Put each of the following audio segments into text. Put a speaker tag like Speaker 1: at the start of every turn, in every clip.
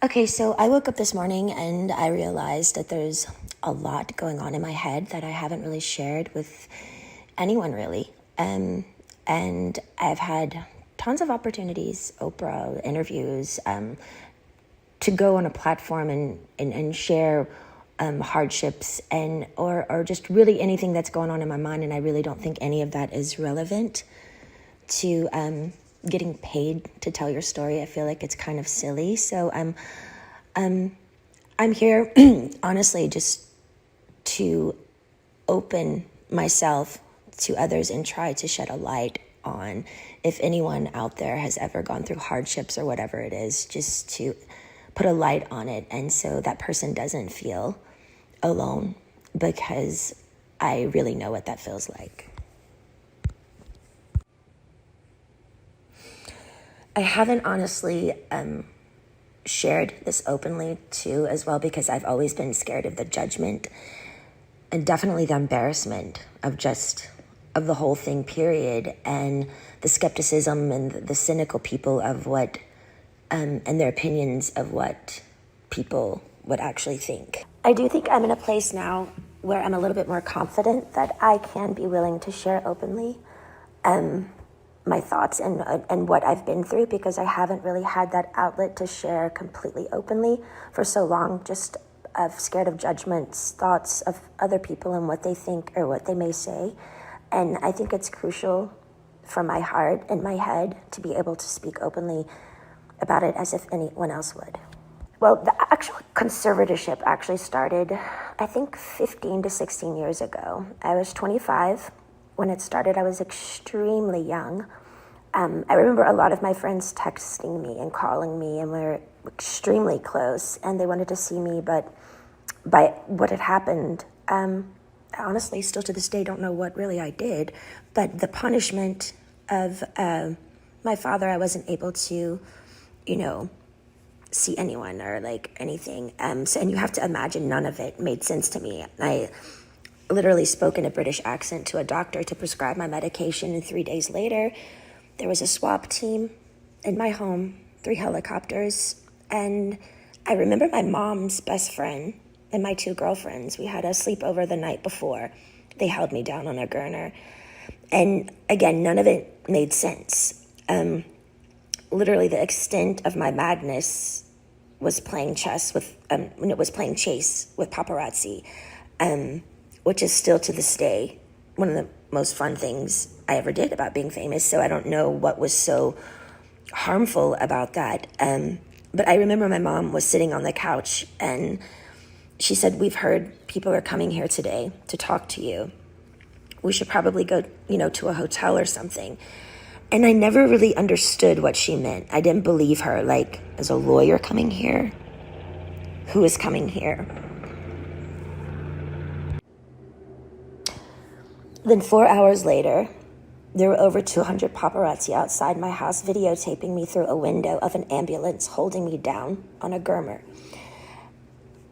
Speaker 1: Okay, so I woke up this morning and I realized that there's a lot going on in my head that I haven't really shared with anyone really. And I've had tons of opportunities, Oprah, interviews, to go on a platform and share hardships or just really anything that's going on in my mind. And I really don't think any of that is relevant to getting paid to tell your story. I feel like it's kind of silly. So I'm here honestly just to open myself to others and try to shed a light on if anyone out there has ever gone through hardships or whatever it is, just to put a light on it. And so that person doesn't feel alone, because I really know what that feels like. I haven't honestly shared this openly too as well, because I've always been scared of the judgment and definitely the embarrassment of the whole thing, period, and the skepticism and the cynical people of what and their opinions of what people would actually think. I do think I'm in a place now where I'm a little bit more confident that I can be willing to share openly my thoughts and what I've been through, because I haven't really had that outlet to share completely openly for so long, just scared of judgments, thoughts of other people and what they think or what they may say. And I think it's crucial for my heart and my head to be able to speak openly about it as if anyone else would. Well, the actual conservatorship actually started, I think, 15 to 16 years ago. I was 25 when it started. I was extremely young. I remember a lot of my friends texting me and calling me, and we were extremely close, and they wanted to see me, but by what had happened, I honestly still to this day don't know what really I did, but the punishment of my father, I wasn't able to, see anyone or like anything. And you have to imagine none of it made sense to me. I literally spoke in a British accent to a doctor to prescribe my medication, and 3 days later, there was a swap team in my home, 3 helicopters, and I remember my mom's best friend and my 2 girlfriends. We had a sleepover the night before. They held me down on a gurner. And again, none of it made sense. Literally, the extent of my madness was playing chess with, when it was playing chase with paparazzi, which is still to this day one of the most fun things I ever did about being famous. So I don't know what was so harmful about that. But I remember my mom was sitting on the couch and she said, "We've heard people are coming here today to talk to you. We should probably go, to a hotel or something." And I never really understood what she meant. I didn't believe her. Like, is a lawyer coming here? Who is coming here? Then 4 hours later, there were over 200 paparazzi outside my house videotaping me through a window of an ambulance holding me down on a gurner.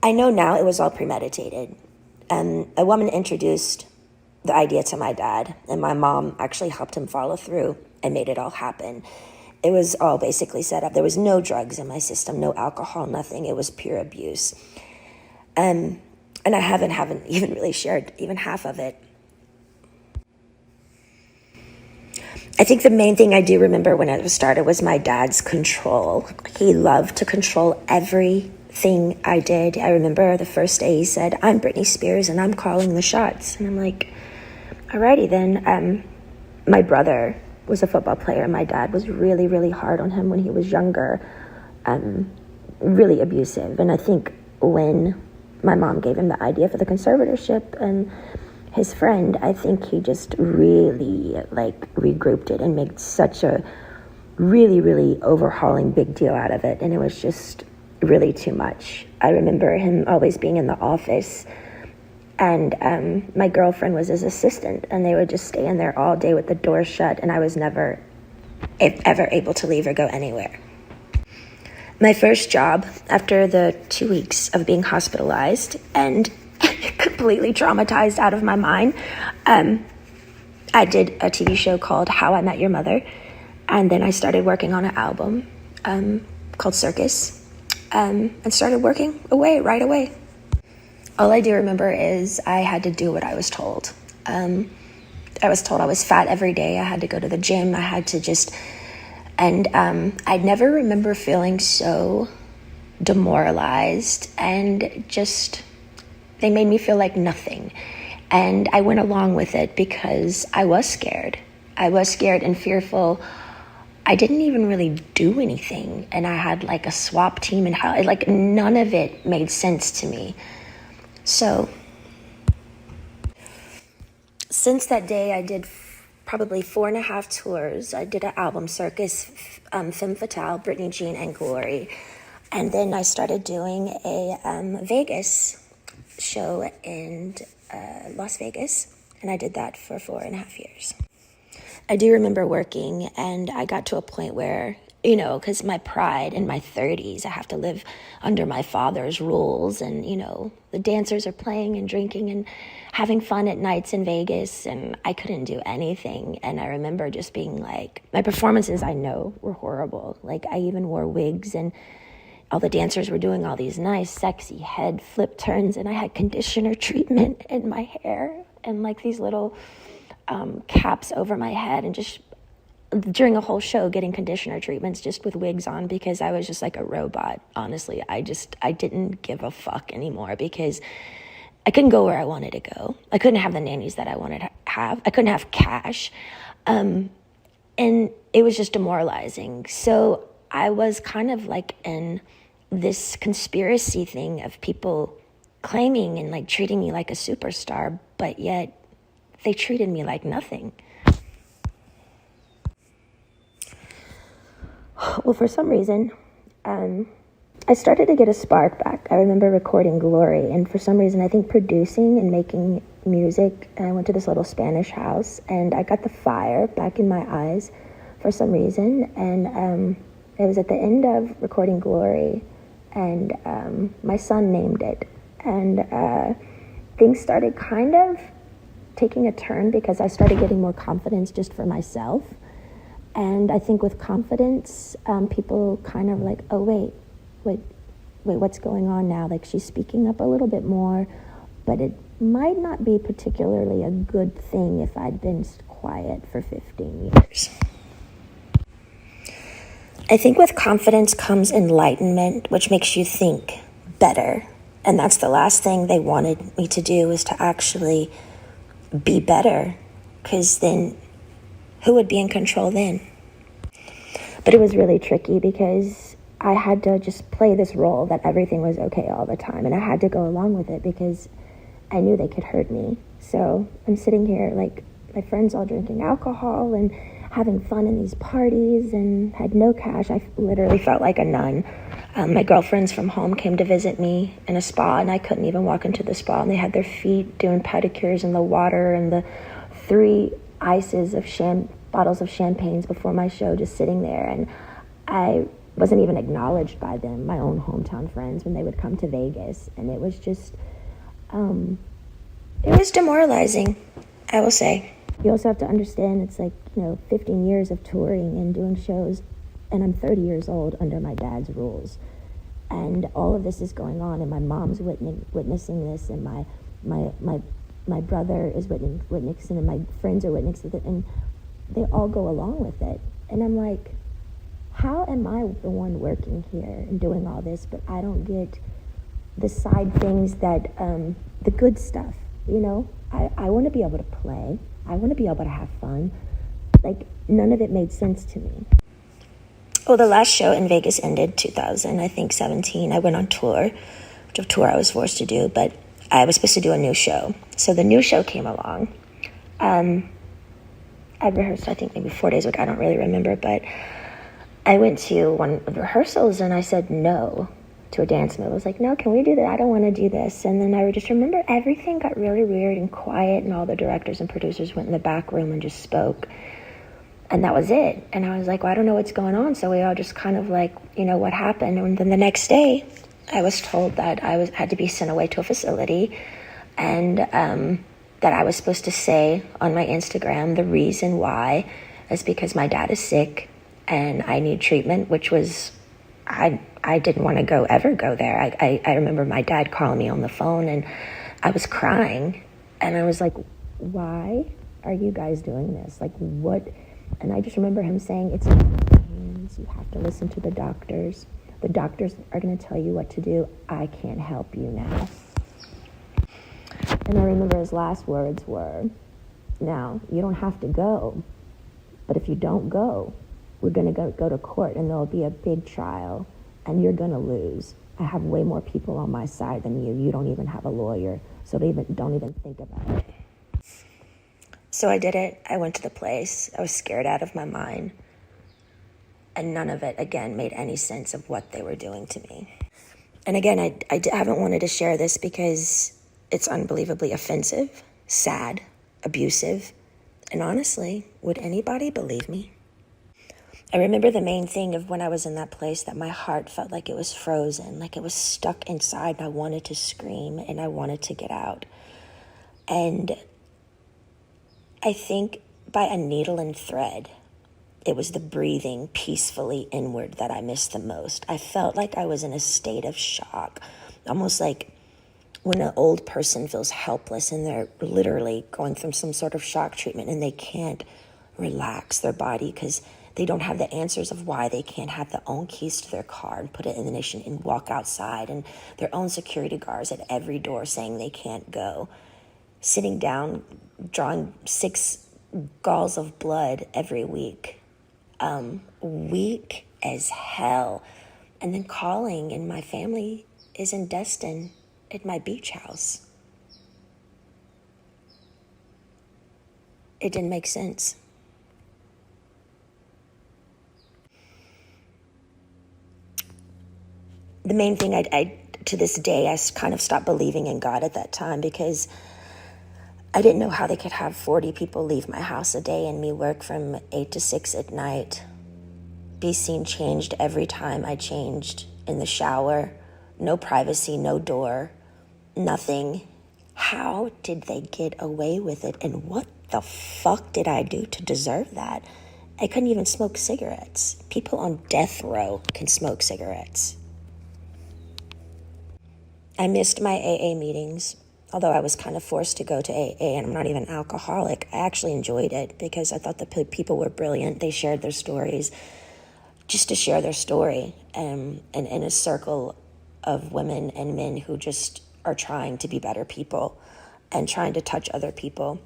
Speaker 1: I know now it was all premeditated. A woman introduced the idea to my dad, and my mom actually helped him follow through and made it all happen. It was all basically set up. There was no drugs in my system, no alcohol, nothing. It was pure abuse. And I haven't even really shared even half of it. I think the main thing I do remember when it started was my dad's control. He loved to control everything I did. I remember the first day he said, "I'm Britney Spears and I'm calling the shots." And I'm like, alrighty then. My brother was a football player. My dad was really, really hard on him when he was younger, really abusive. And I think when my mom gave him the idea for the conservatorship and his friend, I think he just really regrouped it and made such a really, really overhauling big deal out of it. And it was just really too much. I remember him always being in the office, and my girlfriend was his assistant, and they would just stay in there all day with the door shut, and I was never ever able to leave or go anywhere. My first job after the 2 weeks of being hospitalized and completely traumatized out of my mind, I did a TV show called How I Met Your Mother, and then I started working on an album called Circus. and started working away right away. All I do remember is I had to do what I was told. I was told I was fat every day. I had to go to the gym. I had to and I never remember feeling so demoralized, and just, they made me feel like nothing. And I went along with it because I was scared. I was scared and fearful. I didn't even really do anything. And I had like a swap team and how, like, none of it made sense to me. So since that day, I did probably 4.5 tours. I did an album circus, Femme Fatale, Britney Jean, and Glory. And then I started doing a Vegas show in Las Vegas. And I did that for 4.5 years. I do remember working, and I got to a point where, you know, because my pride in my 30s, I have to live under my father's rules. And, you know, the dancers are playing and drinking and having fun at nights in Vegas, and I couldn't do anything. And I remember just being like, my performances, I know, were horrible. Like, I even wore wigs, and all the dancers were doing all these nice, sexy head flip turns, and I had conditioner treatment in my hair and like these little caps over my head, and just during a whole show getting conditioner treatments just with wigs on, because I was just like a robot. Honestly, I didn't give a fuck anymore, because I couldn't go where I wanted to go. I couldn't have the nannies that I wanted to have. I couldn't have cash. And it was just demoralizing. So I was kind of like in this conspiracy thing of people claiming and like treating me like a superstar, but yet they treated me like nothing. Well, for some reason, I started to get a spark back. I remember recording Glory, and for some reason, I think producing and making music, and I went to this little Spanish house, and I got the fire back in my eyes for some reason, and it was at the end of recording Glory, and my son named it, and things started kind of taking a turn, because I started getting more confidence just for myself. And I think with confidence, people kind of like, oh, wait, what's going on now? Like, she's speaking up a little bit more, but it might not be particularly a good thing if I'd been quiet for 15 years. I think with confidence comes enlightenment, which makes you think better. And that's the last thing they wanted me to do, was to actually be better, because then who would be in control then? But it was really tricky, because I had to just play this role that everything was okay all the time, and I had to go along with it because I knew they could hurt me. So I'm sitting here, like, my friends all drinking alcohol and having fun in these parties, and had no cash. I literally felt like a nun. My girlfriends from home came to visit me in a spa, and I couldn't even walk into the spa, and they had their feet doing pedicures in the water, and the 3 ices of bottles of champagnes before my show just sitting there. And I wasn't even acknowledged by them, my own hometown friends, when they would come to Vegas. And it was just, it was demoralizing, I will say. You also have to understand, it's like, 15 years of touring and doing shows, and I'm 30 years old under my dad's rules. And all of this is going on, and my mom's witnessing this, and my brother is witnessing, and my friends are witnessing it, and they all go along with it. And I'm like, how am I the one working here and doing all this, but I don't get the side things that, the good stuff, I want to be able to play. I want to be able to have fun. Like, none of it made sense to me. Well, the last show in Vegas ended 2017. I went on tour, which of tour I was forced to do, but I was supposed to do a new show. So the new show came along. I rehearsed, I think, maybe 4 days ago. I don't really remember, but I went to one of the rehearsals, and I said no to a dance move. I was like, no, can we do that? I don't want to do this. And then I just remember everything got really weird and quiet, and all the directors and producers went in the back room and just spoke. And that was it. And I was like, well, I don't know what's going on. So we all just kind of like, what happened? And then the next day, I was told that I had to be sent away to a facility, and that I was supposed to say on my Instagram the reason why is because my dad is sick and I need treatment, which was, I I didn't want to ever go there. I remember my dad calling me on the phone, and I was crying, and I was like, why are you guys doing this? Like, what? And I just remember him saying, it's in your hands. You have to listen to the doctors. The doctors are going to tell you what to do. I can't help you now. And I remember his last words were, now, you don't have to go, but if you don't go, we're going to go to court, and there'll be a big trial, and you're going to lose. I have way more people on my side than you. You don't even have a lawyer, so don't even think about it. So I did it. I went to the place. I was scared out of my mind. And none of it, again, made any sense of what they were doing to me. And again, I haven't wanted to share this because it's unbelievably offensive, sad, abusive. And honestly, would anybody believe me? I remember the main thing of when I was in that place, that my heart felt like it was frozen, like it was stuck inside, and I wanted to scream and I wanted to get out. And I think by a needle and thread, it was the breathing peacefully inward that I missed the most. I felt like I was in a state of shock, almost like when an old person feels helpless and they're literally going through some sort of shock treatment and they can't relax their body because they don't have the answers of why they can't have their own keys to their car and put it in the ignition and walk outside, and their own security guards at every door saying they can't go. Sitting down, drawing 6 galls of blood every week. Weak as hell. And then calling, and my family is in Destin at my beach house. It didn't make sense. The main thing, I to this day, I kind of stopped believing in God at that time because I didn't know how they could have 40 people leave my house a day and me work from 8 to 6 at night, be seen changed every time I changed in the shower, no privacy, no door, nothing. How did they get away with it? And what the fuck did I do to deserve that? I couldn't even smoke cigarettes. People on death row can smoke cigarettes. I missed my AA meetings, although I was kind of forced to go to AA, and I'm not even an alcoholic. I actually enjoyed it because I thought the people were brilliant. They shared their stories just to share their story, and in a circle of women and men who just are trying to be better people and trying to touch other people.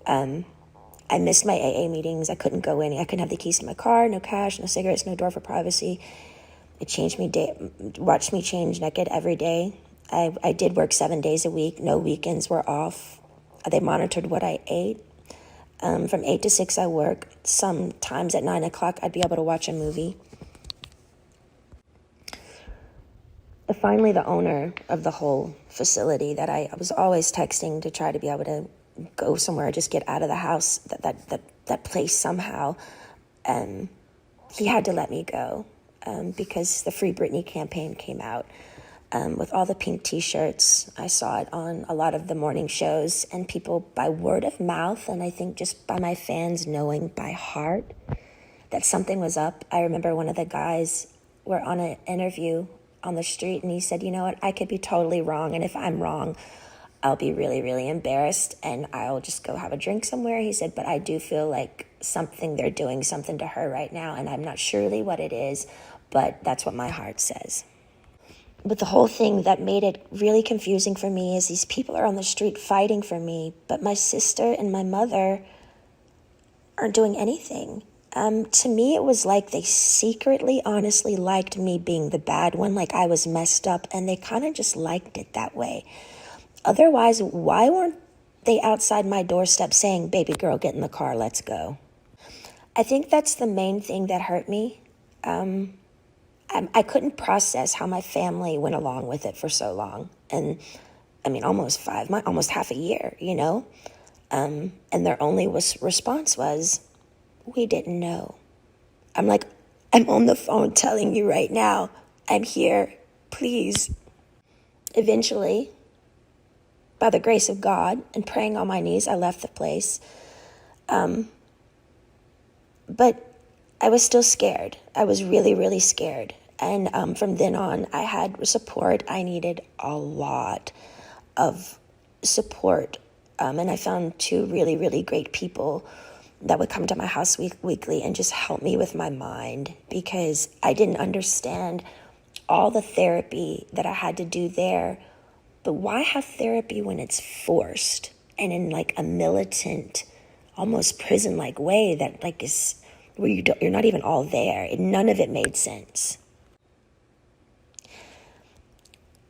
Speaker 1: I missed my AA meetings. I couldn't go in. I couldn't have the keys to my car, no cash, no cigarettes, no door for privacy. It watched me change naked every day. I did work 7 days a week. No weekends were off. They monitored what I ate. From 8 to 6, I work. Sometimes at 9 o'clock, I'd be able to watch a movie. Finally, the owner of the whole facility that I was always texting to try to be able to go somewhere, just get out of the house, that place somehow, he had to let me go because the Free Britney campaign came out. With all the pink t-shirts, I saw it on a lot of the morning shows, and people by word of mouth, and I think just by my fans knowing by heart that something was up. I remember one of the guys were on an interview on the street, and he said, you know what, I could be totally wrong, and if I'm wrong, I'll be really, really embarrassed, and I'll just go have a drink somewhere. He said, but I do feel like they're doing something to her right now, and I'm not surely what it is, but that's what my heart says. But the whole thing that made it really confusing for me is these people are on the street fighting for me, but my sister and my mother aren't doing anything. To me, it was like they secretly, honestly liked me being the bad one, like I was messed up, and they kind of just liked it that way. Otherwise, why weren't they outside my doorstep saying, baby girl, get in the car, let's go? I think that's the main thing that hurt me. I couldn't process how my family went along with it for so long. And I mean, almost half a year, you know? And their only response was, we didn't know. I'm like, I'm on the phone telling you right now, I'm here, please. Eventually, by the grace of God and praying on my knees, I left the place. But I was still scared. I was really, really scared. And from then on, I had support. I needed a lot of support. And I found two really, really great people that would come to my house weekly and just help me with my mind, because I didn't understand all the therapy that I had to do there. But why have therapy when it's forced and in like a militant, almost prison-like way that like is where you're not even all there? None of it made sense.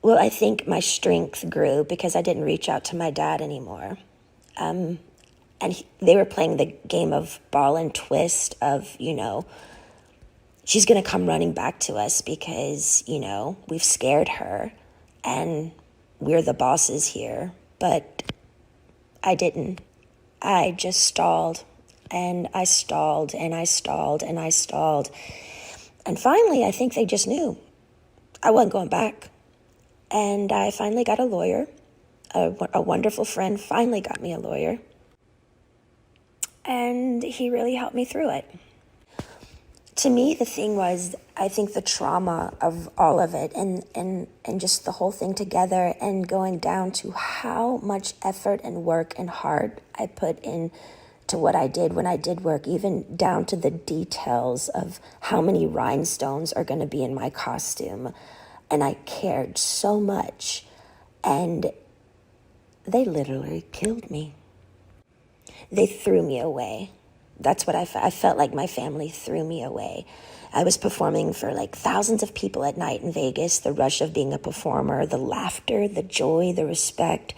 Speaker 1: Well, I think my strength grew because I didn't reach out to my dad anymore. They were playing the game of ball and twist of, she's going to come running back to us because, we've scared her and we're the bosses here. But I didn't. I just stalled and I stalled and I stalled and I stalled. And finally, I think they just knew I wasn't going back. And I finally got a lawyer. A wonderful friend finally got me a lawyer. And he really helped me through it. To me, the thing was, I think the trauma of all of it and just the whole thing together and going down to how much effort and work and heart I put in to what I did when I did work, even down to the details of how many rhinestones are going to be in my costume. And I cared so much. And they literally killed me. They threw me away. That's what I felt. I felt like my family threw me away. I was performing for like thousands of people at night in Vegas, the rush of being a performer, the laughter, the joy, the respect.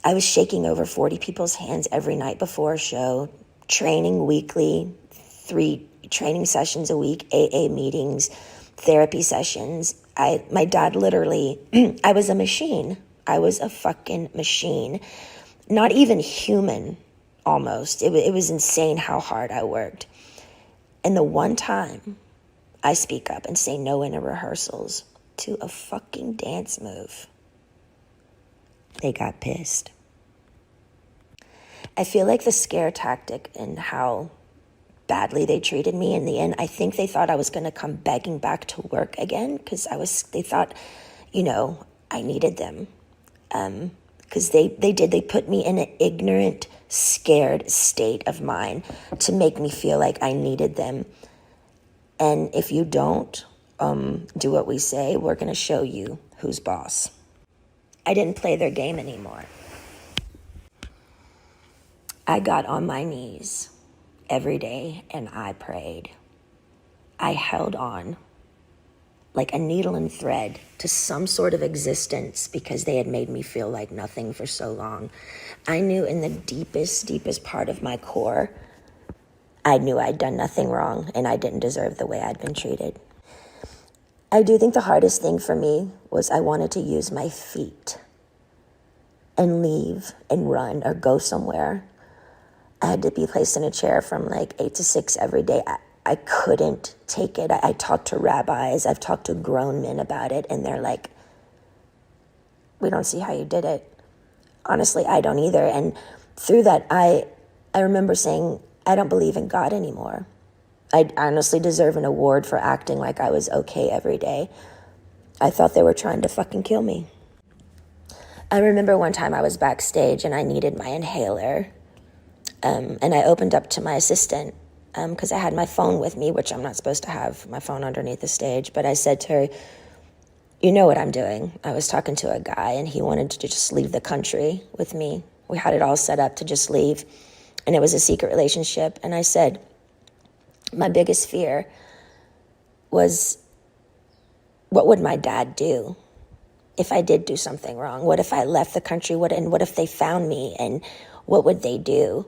Speaker 1: I was shaking over 40 people's hands every night before a show, training weekly, 3 training sessions a week, AA meetings, therapy sessions. My dad literally, I was a machine. I was a fucking machine. Not even human, almost. It was insane how hard I worked. And the one time I speak up and say no in rehearsals to a fucking dance move, they got pissed. I feel like the scare tactic and how badly they treated me in the end, I think they thought I was going to come begging back to work again because they thought, I needed them. Because they put me in an ignorant, scared state of mind to make me feel like I needed them. And if you don't do what we say, we're going to show you who's boss. I didn't play their game anymore. I got on my knees every day and I prayed. I held on like a needle and thread to some sort of existence because they had made me feel like nothing for so long. I knew in the deepest, deepest part of my core, I knew I'd done nothing wrong and I didn't deserve the way I'd been treated. I do think the hardest thing for me was I wanted to use my feet and leave and run or go somewhere. I had to be placed in a chair from like 8 to 6 every day. I couldn't take it. I talked to rabbis. I've talked to grown men about it, and they're like, we don't see how you did it. Honestly, I don't either. And through that, I remember saying, I don't believe in God anymore. I honestly deserve an award for acting like I was okay every day. I thought they were trying to fucking kill me. I remember one time I was backstage and I needed my inhaler. And I opened up to my assistant because I had my phone with me, which I'm not supposed to have my phone underneath the stage. But I said to her, you know what I'm doing. I was talking to a guy and he wanted to just leave the country with me. We had it all set up to just leave. And it was a secret relationship. And I said, my biggest fear was, what would my dad do if I did do something wrong? What if I left the country? And what if they found me? And what would they do?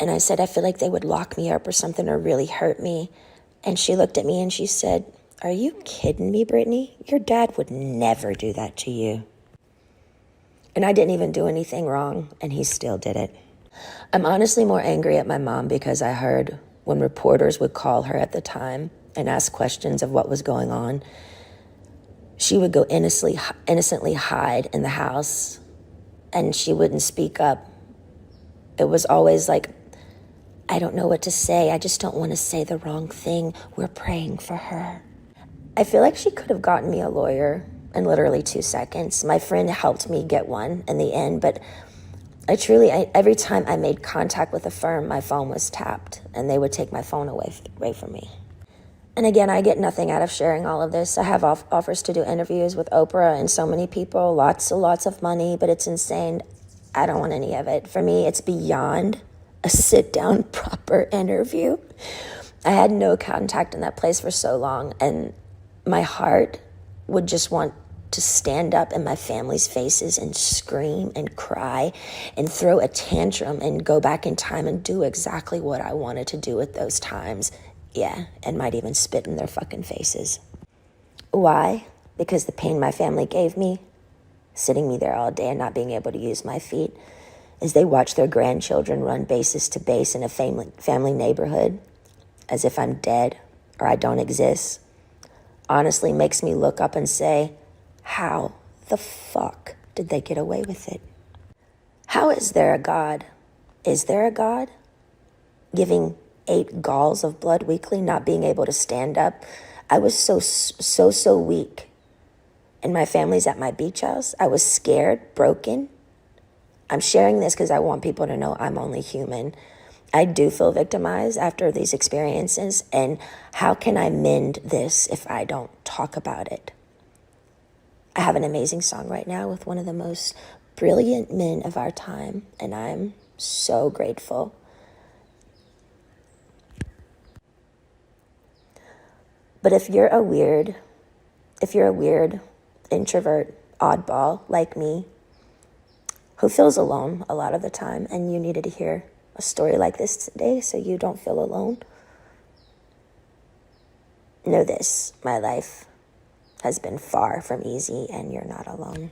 Speaker 1: And I said, I feel like they would lock me up or something or really hurt me. And she looked at me and she said, are you kidding me, Britney? Your dad would never do that to you. And I didn't even do anything wrong, and he still did it. I'm honestly more angry at my mom because I heard when reporters would call her at the time and ask questions of what was going on, she would go innocently hide in the house, and she wouldn't speak up. It was always like, I don't know what to say. I just don't want to say the wrong thing. We're praying for her. I feel like she could have gotten me a lawyer in literally 2 seconds. My friend helped me get one in the end, but every time I made contact with a firm, my phone was tapped, and they would take my phone away from me. And again, I get nothing out of sharing all of this. I have offers to do interviews with Oprah and so many people, lots of money, but it's insane. I don't want any of it. For me, it's beyond a sit-down, proper interview. I had no contact in that place for so long, and my heart would just want to stand up in my family's faces and scream and cry and throw a tantrum and go back in time and do exactly what I wanted to do at those times. Yeah, and might even spit in their fucking faces. Why? Because the pain my family gave me, sitting me there all day and not being able to use my feet, as they watch their grandchildren run bases to base in a family neighborhood, as if I'm dead or I don't exist, honestly makes me look up and say, how the fuck did they get away with it? How is there a God? Is there a God? Giving 8 galls of blood weekly, not being able to stand up. I was so weak. And my family's at my beach house. I was scared, broken. I'm sharing this because I want people to know I'm only human. I do feel victimized after these experiences, and how can I mend this if I don't talk about it? I have an amazing song right now with one of the most brilliant men of our time, and I'm so grateful. But if you're a weird introvert, oddball like me, who feels alone a lot of the time, and you needed to hear a story like this today so you don't feel alone, know this, my life has been far from easy, and you're not alone.